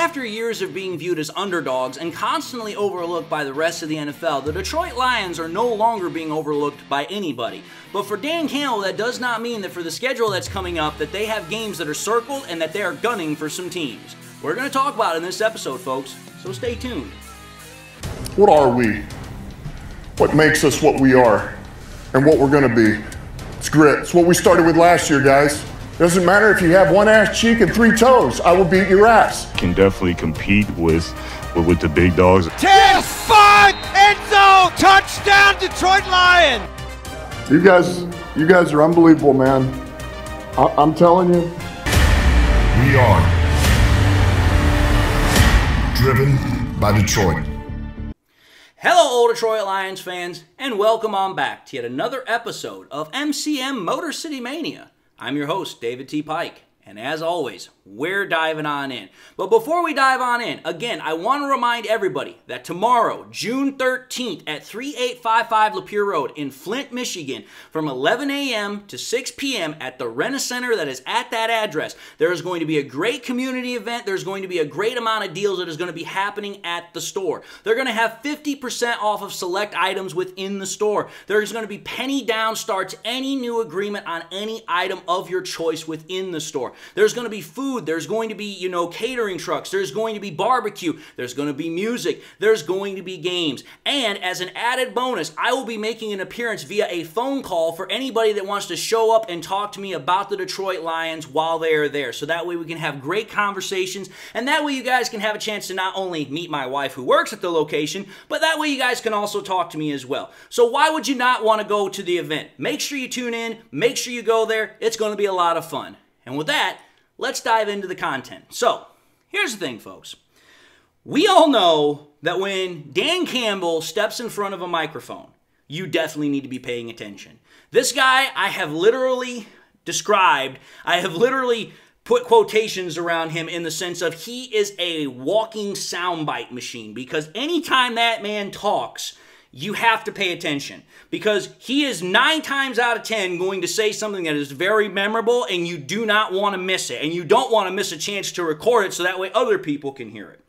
After years of being viewed as underdogs and constantly overlooked by the rest of the NFL, the Detroit Lions are no longer being overlooked by anybody. But for Dan Campbell, that does not mean that for the schedule that's coming up that they have games that are circled and that they are gunning for some teams. We're going to talk about it in this episode, folks, so stay tuned. What are we? What makes us what we are and what we're going to be? It's grit. It's what we started with last year, guys. Doesn't matter if you have one ass cheek and 3 toes. I will beat your ass. Can definitely compete with the big dogs. 10, 5, end zone, touchdown, Detroit Lions. You guys are unbelievable, man. I'm telling you. We are driven by Detroit. Hello, old Detroit Lions fans, and welcome on back to yet another episode of MCM Motor City Mania. I'm your host, David T. Pike, and as always, we're diving on in. But before we dive on in, again, I want to remind everybody that tomorrow, June 13th at 3855 Lapeer Road in Flint, Michigan, from 11 a.m. to 6 p.m. at the Rena Center that is at that address, there is going to be a great community event. There's going to be a great amount of deals that is going to be happening at the store. They're going to have 50% off of select items within the store. There's going to be penny down starts any new agreement on any item of your choice within the store. There's going to be food. There's going to be, catering trucks. There's going to be barbecue. There's going to be music. There's going to be games. And as an added bonus, I will be making an appearance via a phone call for anybody that wants to show up and talk to me about the Detroit Lions while they are there. So that way we can have great conversations, and that way you guys can have a chance to not only meet my wife who works at the location, but that way you guys can also talk to me as well. So why would you not want to go to the event? Make sure you tune in. Make sure you go there. It's going to be a lot of fun. And with that, let's dive into the content. So, here's the thing, folks. We all know that when Dan Campbell steps in front of a microphone, you definitely need to be paying attention. This guy, I have literally put quotations around him in the sense of he is a walking soundbite machine, because anytime that man talks, you have to pay attention, because he is 9 times out of 10 going to say something that is very memorable, and you do not want to miss it, and you don't want to miss a chance to record it so that way other people can hear it.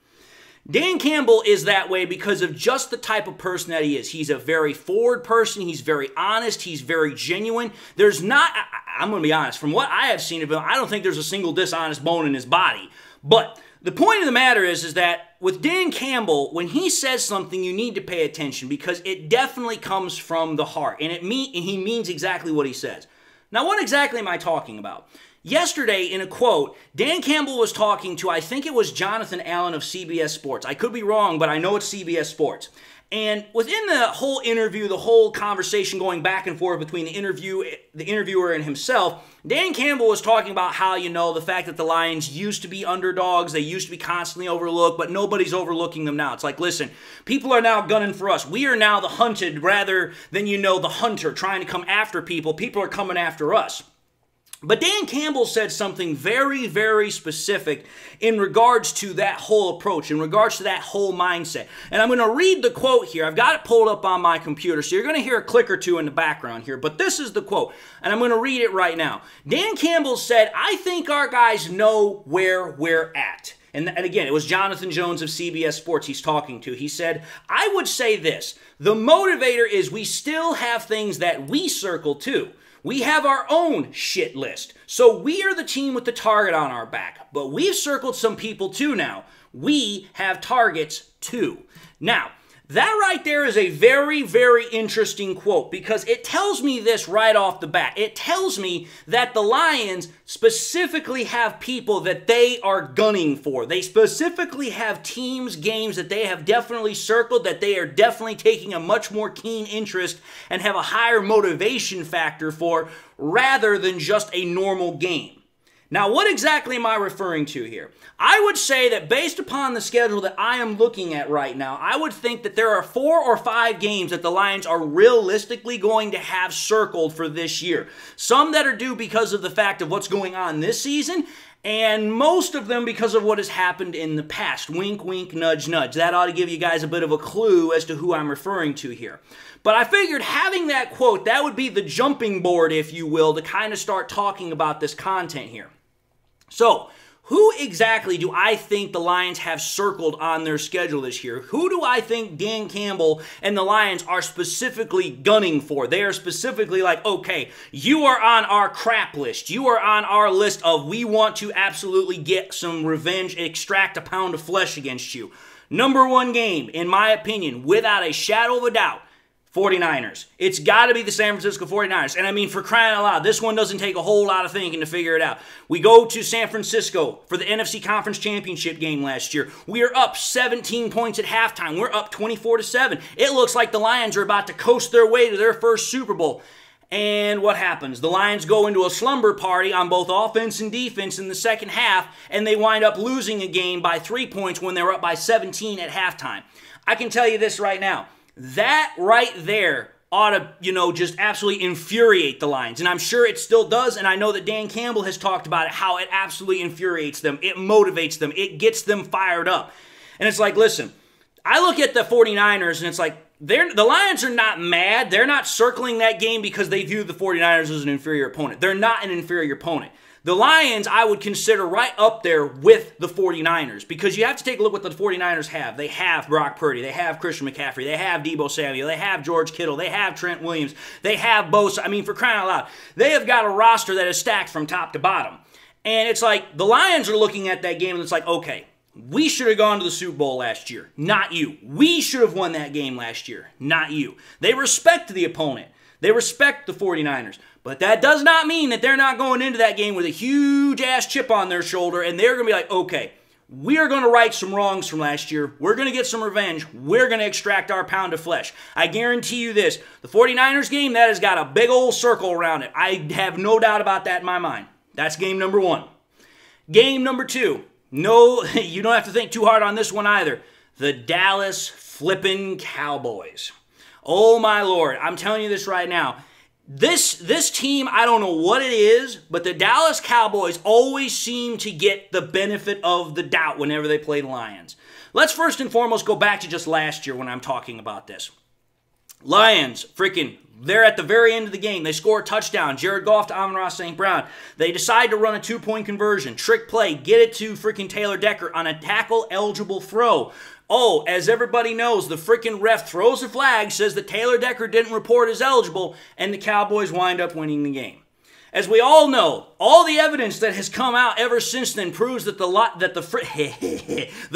Dan Campbell is that way because of just the type of person that he is. He's a very forward person. He's very honest. He's very genuine. I'm going to be honest, from what I have seen of him, I don't think there's a single dishonest bone in his body. But the point of the matter is that with Dan Campbell, when he says something, you need to pay attention, because it definitely comes from the heart, and he means exactly what he says. Now, what exactly am I talking about? Yesterday, in a quote, Dan Campbell was talking to, I think it was Jonathan Allen of CBS Sports. I could be wrong, but I know it's CBS Sports. And within the whole interview, the whole conversation going back and forth between the interviewer and himself, Dan Campbell was talking about how, the fact that the Lions used to be underdogs, they used to be constantly overlooked, but nobody's overlooking them now. It's like, listen, people are now gunning for us. We are now the hunted rather than, the hunter trying to come after people. People are coming after us. But Dan Campbell said something very, very specific in regards to that whole approach, in regards to that whole mindset. And I'm going to read the quote here. I've got it pulled up on my computer, so you're going to hear a click or two in the background here. But this is the quote, and I'm going to read it right now. Dan Campbell said, "I think our guys know where we're at." And again, it was Jonathan Jones of CBS Sports he's talking to. He said, "I would say this. The motivator is we still have things that we circle too. We have our own shit list. So we are the team with the target on our back. But we've circled some people too now. We have targets too." Now, that right there is a very, very interesting quote, because it tells me this right off the bat. It tells me that the Lions specifically have people that they are gunning for. They specifically have teams, games that they have definitely circled, that they are definitely taking a much more keen interest and have a higher motivation factor for, rather than just a normal game. Now, what exactly am I referring to here? I would say that based upon the schedule that I am looking at right now, I would think that there are 4 or 5 games that the Lions are realistically going to have circled for this year. Some that are due because of the fact of what's going on this season, and most of them because of what has happened in the past. Wink, wink, nudge, nudge. That ought to give you guys a bit of a clue as to who I'm referring to here. But I figured having that quote, that would be the jumping board, if you will, to kind of start talking about this content here. So, Who exactly do I think the Lions have circled on their schedule this year? Who do I think Dan Campbell and the Lions are specifically gunning for? They are specifically like, okay, you are on our crap list. You are on our list of we want to absolutely get some revenge, extract a pound of flesh against you. Number one game, in my opinion, without a shadow of a doubt, 49ers. It's got to be the San Francisco 49ers. And I mean, for crying out loud, this one doesn't take a whole lot of thinking to figure it out. We go to San Francisco for the NFC Conference Championship game last year. We are up 17 points at halftime. We're up 24-7. It looks like the Lions are about to coast their way to their first Super Bowl. And what happens? The Lions go into a slumber party on both offense and defense in the second half, and they wind up losing a game by 3 points when they were up by 17 at halftime. I can tell you this right now. That right there ought to, just absolutely infuriate the Lions. And I'm sure it still does, and I know that Dan Campbell has talked about it, how it absolutely infuriates them. It motivates them. It gets them fired up. And it's like, listen, I look at the 49ers, and it's like, the Lions are not mad. They're not circling that game because they view the 49ers as an inferior opponent. They're not an inferior opponent. The Lions, I would consider right up there with the 49ers because you have to take a look what the 49ers have. They have Brock Purdy. They have Christian McCaffrey. They have Deebo Samuel. They have George Kittle. They have Trent Williams. They have Bosa. I mean, for crying out loud, they have got a roster that is stacked from top to bottom. And it's like the Lions are looking at that game and it's like, okay, we should have gone to the Super Bowl last year, not you. We should have won that game last year, not you. They respect the opponent. They respect the 49ers. But that does not mean that they're not going into that game with a huge-ass chip on their shoulder, and they're going to be like, okay, we are going to right some wrongs from last year. We're going to get some revenge. We're going to extract our pound of flesh. I guarantee you this. The 49ers game, that has got a big old circle around it. I have no doubt about that in my mind. That's game number one. Game number two. No, you don't have to think too hard on this one either. The Dallas flippin' Cowboys. Oh, my Lord. I'm telling you this right now. This team, I don't know what it is, but the Dallas Cowboys always seem to get the benefit of the doubt whenever they play the Lions. Let's first and foremost go back to just last year when I'm talking about this. Lions, they're at the very end of the game. They score a touchdown. Jared Goff to Amon-Ra St. Brown. They decide to run a two-point conversion. Trick play. Get it to Taylor Decker on a tackle-eligible throw. Oh, as everybody knows, the ref throws a flag, says that Taylor Decker didn't report as eligible, and the Cowboys wind up winning the game. As we all know, all the evidence that has come out ever since then proves that the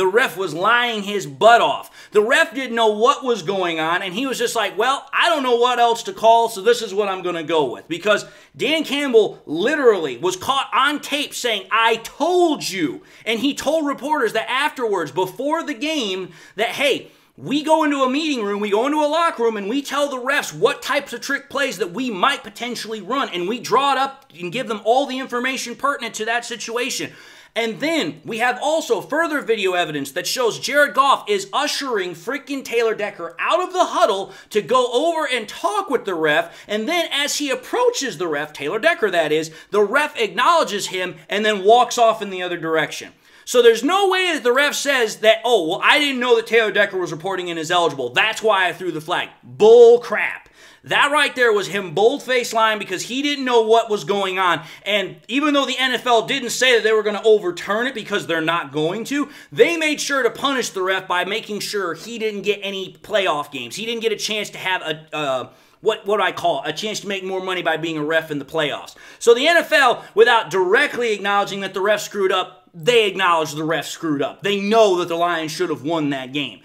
ref was lying his butt off. The ref didn't know what was going on, and he was just like, well, I don't know what else to call, so this is what I'm going to go with. Because Dan Campbell literally was caught on tape saying, I told you. And he told reporters that afterwards, before the game, that, hey, we go into a meeting room, we go into a locker room, and we tell the refs what types of trick plays that we might potentially run, and we draw it up and give them all the information pertinent to that situation. And then we have also further video evidence that shows Jared Goff is ushering Taylor Decker out of the huddle to go over and talk with the ref, and then as he approaches the ref, Taylor Decker that is, the ref acknowledges him and then walks off in the other direction. So there's no way that the ref says that, oh, well, I didn't know that Taylor Decker was reporting in as eligible. That's why I threw the flag. Bull crap. That right there was him bold-faced lying because he didn't know what was going on. And even though the NFL didn't say that they were going to overturn it because they're not going to, they made sure to punish the ref by making sure he didn't get any playoff games. He didn't get a chance to have what do I call a chance to make more money by being a ref in the playoffs. So the NFL, without directly acknowledging that the ref screwed up, they acknowledge the ref screwed up. They know that the Lions should have won that game.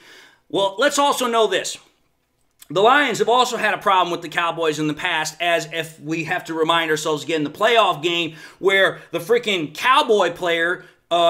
Well, let's also know this. The Lions have also had a problem with the Cowboys in the past, as if we have to remind ourselves again, the playoff game where the Cowboy player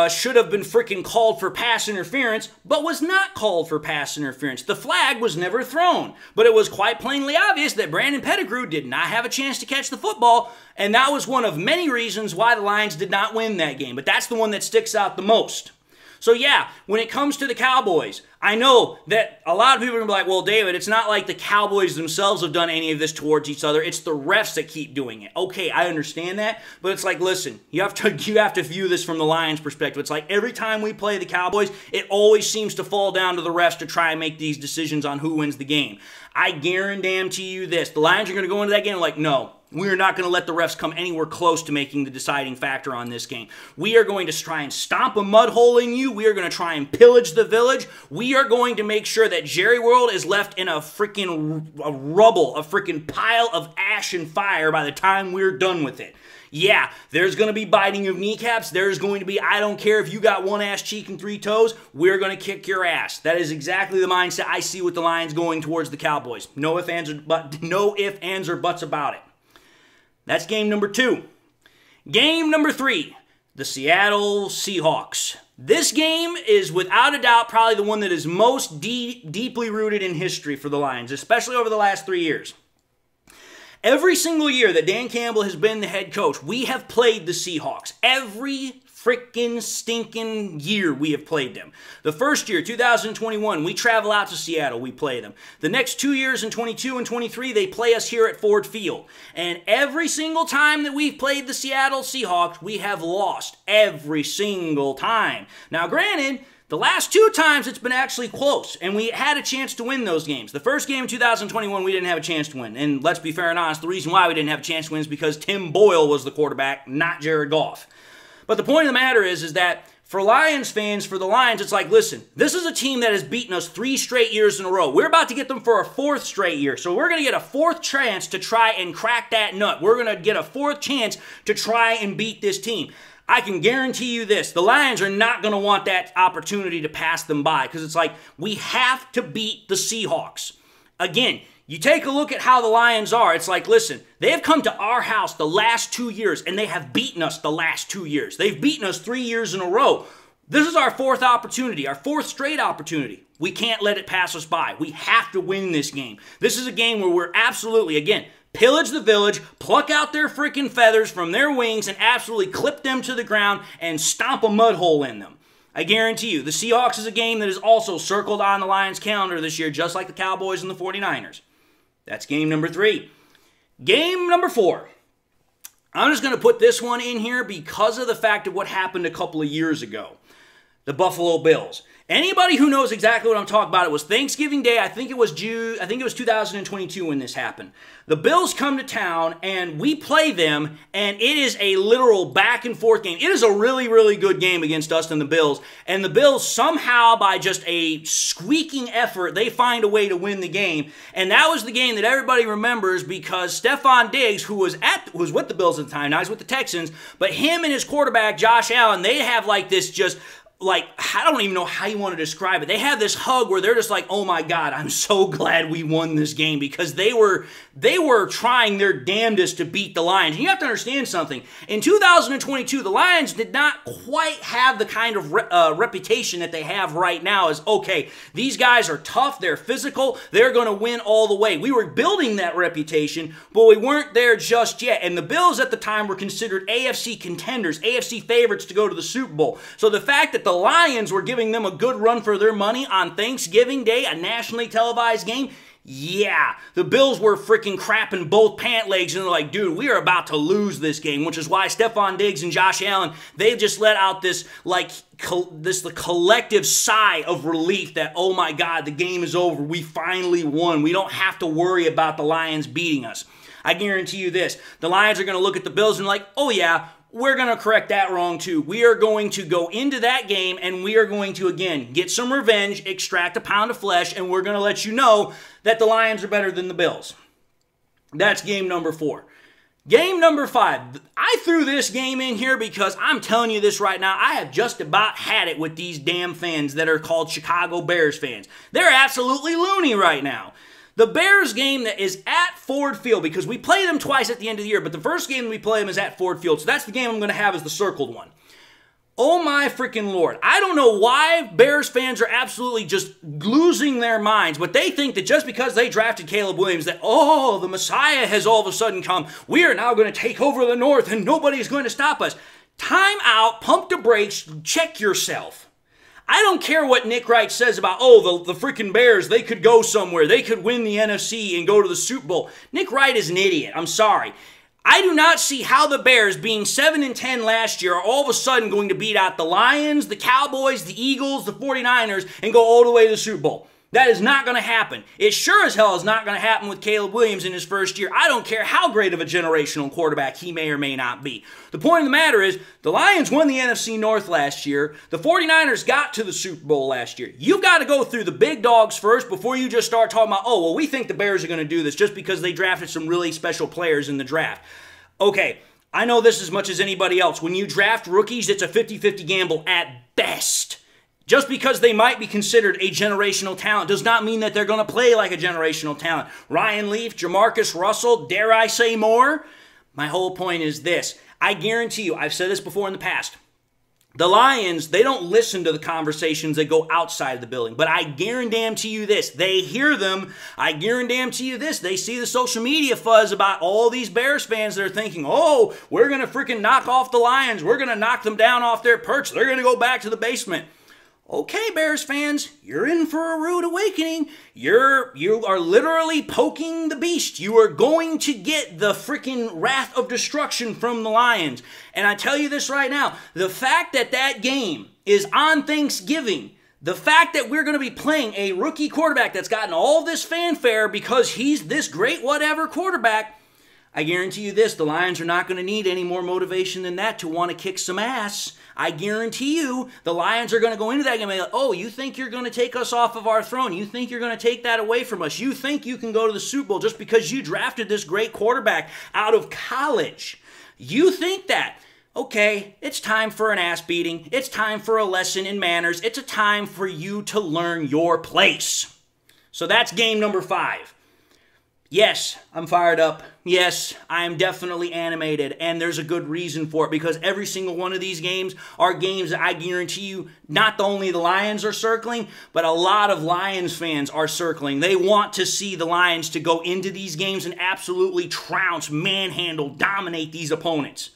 should have been called for pass interference, but was not called for pass interference. The flag was never thrown, but it was quite plainly obvious that Brandon Pettigrew did not have a chance to catch the football, and that was one of many reasons why the Lions did not win that game, but that's the one that sticks out the most. So yeah, when it comes to the Cowboys, I know that a lot of people are going to be like, well, David, it's not like the Cowboys themselves have done any of this towards each other. It's the refs that keep doing it. Okay, I understand that, but it's like, listen, you have to view this from the Lions' perspective. It's like every time we play the Cowboys, it always seems to fall down to the refs to try and make these decisions on who wins the game. I guarantee you this. The Lions are going to go into that game like, no, We are not going to let the refs come anywhere close to making the deciding factor on this game. We are going to try and stomp a mud hole in you. We are going to try and pillage the village. We are going to make sure that Jerry World is left in a freaking rubble, a freaking pile of ash and fire by the time we're done with it. Yeah, there's going to be biting of kneecaps. There's going to be, I don't care if you got one ass cheek and 3 toes, we're going to kick your ass. That is exactly the mindset I see with the Lions going towards the Cowboys. No ifs, ands, or buts about it. That's game number 2. Game number 3, the Seattle Seahawks. This game is without a doubt probably the one that is most deeply rooted in history for the Lions, especially over the last 3 years. Every single year that Dan Campbell has been the head coach, we have played the Seahawks. Every freaking stinking year we have played them. The first year, 2021, we travel out to Seattle, we play them. The next 2 years, in 22 and 23, they play us here at Ford Field. And every single time that we've played the Seattle Seahawks, we have lost. Every single time. Now, granted, the last 2 times it's been actually close, and we had a chance to win those games. The first game in 2021, we didn't have a chance to win. And let's be fair and honest, the reason why we didn't have a chance to win is because Tim Boyle was the quarterback, not Jared Goff. But the point of the matter is that for Lions fans, for the Lions, it's like, listen, this is a team that has beaten us 3 straight years in a row. We're about to get them for a 4th straight year. So we're going to get a 4th chance to try and crack that nut. We're going to get a 4th chance to try and beat this team. I can guarantee you this, the Lions are not going to want that opportunity to pass them by because it's like, we have to beat the Seahawks. Again, you take a look at how the Lions are, it's like, listen, they have come to our house the last 2 years and they have beaten us the last 2 years. They've beaten us 3 years in a row. This is our 4th opportunity, our 4th straight opportunity. We can't let it pass us by. We have to win this game. This is a game where we're absolutely, again, pillage the village, pluck out their freaking feathers from their wings, and absolutely clip them to the ground and stomp a mud hole in them. I guarantee you, the Seahawks is a game that is also circled on the Lions' calendar this year, just like the Cowboys and the 49ers. That's game number 3. Game number 4. I'm just going to put this one in here because of the fact of what happened a couple of years ago. The Buffalo Bills. Anybody who knows exactly what I'm talking about, it was Thanksgiving Day. I think it was 2022 when this happened. The Bills come to town and we play them, and it is a literal back and forth game. It is a really, really good game against us and the Bills. And the Bills somehow, by just a squeaking effort, they find a way to win the game. And that was the game that everybody remembers because Stephon Diggs, who was with the Bills at the time, now he's with the Texans, but him and his quarterback Josh Allen, they have like this just, like, I don't even know how you want to describe it. They have this hug where they're just like, oh my God, I'm so glad we won this game because they were trying their damnedest to beat the Lions. And you have to understand something. In 2022, the Lions did not quite have the kind of reputation that they have right now as, okay, these guys are tough, they're physical, they're going to win all the way. We were building that reputation, but we weren't there just yet. And the Bills at the time were considered AFC contenders, AFC favorites to go to the Super Bowl. So the fact that the Lions were giving them a good run for their money on Thanksgiving Day, a nationally televised game, yeah, the Bills were freaking crapping both pant legs and they're like, dude, we are about to lose this game, which is why Stephon Diggs and Josh Allen, they've just let out this, like, the collective sigh of relief that, oh my God, the game is over. We finally won. We don't have to worry about the Lions beating us. I guarantee you this, the Lions are going to look at the Bills and like, oh yeah, we're going to correct that wrong too. We are going to go into that game and we are going to, again, get some revenge, extract a pound of flesh, and we're going to let you know that the Lions are better than the Bills. That's game number 4. Game number 5. I threw this game in here because I'm telling you this right now, I have just about had it with these damn fans that are called Chicago Bears fans. They're absolutely loony right now. The Bears game that is at Ford Field, because we play them twice at the end of the year, but the first game we play them is at Ford Field, so that's the game I'm going to have as the circled one. Oh my freaking Lord. I don't know why Bears fans are absolutely just losing their minds, but they think that just because they drafted Caleb Williams that, oh, the Messiah has all of a sudden come. We are now going to take over the North and nobody's going to stop us. Time out, pump the brakes, check yourself. I don't care what Nick Wright says about, oh, the freaking Bears, they could go somewhere. They could win the NFC and go to the Super Bowl. Nick Wright is an idiot. I'm sorry. I do not see how the Bears, being 7-10 last year, are all of a sudden going to beat out the Lions, the Cowboys, the Eagles, the 49ers, and go all the way to the Super Bowl. That is not going to happen. It sure as hell is not going to happen with Caleb Williams in his first year. I don't care how great of a generational quarterback he may or may not be. The point of the matter is, the Lions won the NFC North last year. The 49ers got to the Super Bowl last year. You've got to go through the big dogs first before you just start talking about, oh, well, we think the Bears are going to do this just because they drafted some really special players in the draft. Okay, I know this as much as anybody else. When you draft rookies, it's a 50-50 gamble at best. Just because they might be considered a generational talent does not mean that they're going to play like a generational talent. Ryan Leaf, Jamarcus Russell, dare I say more? My whole point is this. I guarantee you, I've said this before in the past, the Lions, they don't listen to the conversations that go outside the building. But I guarantee you this. They hear them. I guarantee you this. They see the social media fuzz about all these Bears fans that are thinking, oh, we're going to freaking knock off the Lions. We're going to knock them down off their perch. They're going to go back to the basement. Okay, Bears fans, you're in for a rude awakening. You are literally poking the beast. You are going to get the freaking wrath of destruction from the Lions. And I tell you this right now, the fact that that game is on Thanksgiving, the fact that we're going to be playing a rookie quarterback that's gotten all this fanfare because he's this great whatever quarterback, I guarantee you this, the Lions are not going to need any more motivation than that to want to kick some ass. I guarantee you the Lions are going to go into that game and be like, oh, you think you're going to take us off of our throne? You think you're going to take that away from us? You think you can go to the Super Bowl just because you drafted this great quarterback out of college? You think that? Okay, it's time for an ass beating. It's time for a lesson in manners. It's a time for you to learn your place. So that's game number 5. Yes, I'm fired up. Yes, I am definitely animated, and there's a good reason for it because every single one of these games are games that I guarantee you not only the Lions are circling, but a lot of Lions fans are circling. They want to see the Lions to go into these games and absolutely trounce, manhandle, dominate these opponents.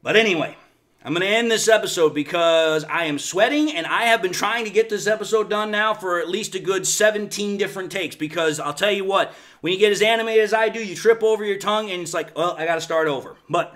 But anyway, I'm going to end this episode because I am sweating and I have been trying to get this episode done now for at least a good 17 different takes because I'll tell you what, when you get as animated as I do, you trip over your tongue and it's like, well, I got to start over. But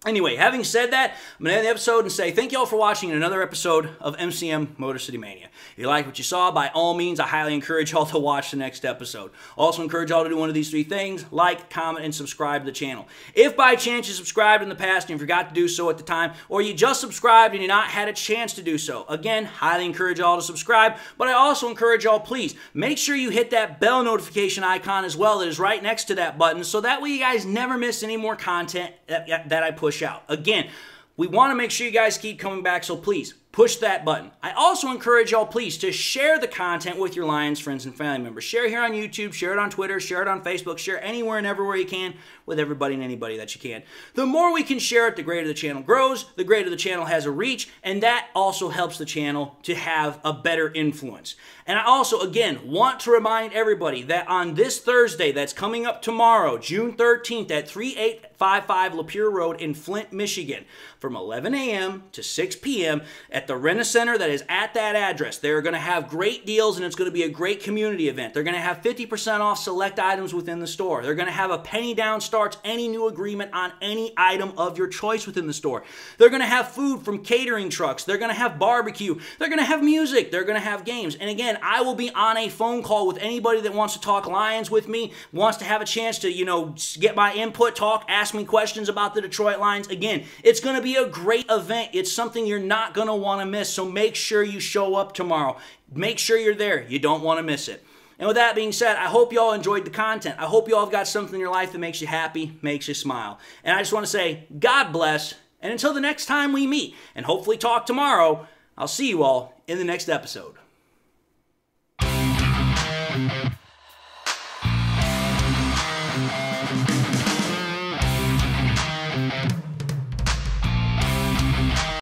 anyway, having said that, I'm going to end the episode and say thank you all for watching another episode of MCM Motor City Mania. If you like what you saw, by all means, I highly encourage y'all to watch the next episode. Also encourage y'all to do one of these 3 things, like, comment, and subscribe to the channel. If by chance you subscribed in the past and you forgot to do so at the time, or you just subscribed and you not had a chance to do so, again, highly encourage y'all to subscribe, but I also encourage y'all, please, make sure you hit that bell notification icon as well that is right next to that button, so that way you guys never miss any more content that I push out. Again, we want to make sure you guys keep coming back, so please push that button. I also encourage y'all, please, to share the content with your Lions friends and family members. Share here on YouTube, share it on Twitter, share it on Facebook, share anywhere and everywhere you can with everybody and anybody that you can. The more we can share it, the greater the channel grows, the greater the channel has a reach, and that also helps the channel to have a better influence. And I also, again, want to remind everybody that on this Thursday that's coming up tomorrow, June 13th at 3855 Lapeer Road in Flint, Michigan, from 11 a.m. to 6 p.m. at the Rent-A-Center that is at that address. They're going to have great deals and it's going to be a great community event. They're going to have 50% off select items within the store. They're going to have a penny down starts any new agreement on any item of your choice within the store. They're going to have food from catering trucks. They're going to have barbecue. They're going to have music. They're going to have games. And again, I will be on a phone call with anybody that wants to talk Lions with me, wants to have a chance to, get my input, talk, ask me questions about the Detroit Lions. Again, it's going to be a great event. It's something you're not going to want to miss, so make sure you show up tomorrow. Make sure you're there. You don't want to miss it. And with that being said, I hope you all enjoyed the content. I hope you all have got something in your life that makes you happy, makes you smile. And I just want to say, God bless, and until the next time we meet, and hopefully talk tomorrow, I'll see you all in the next episode.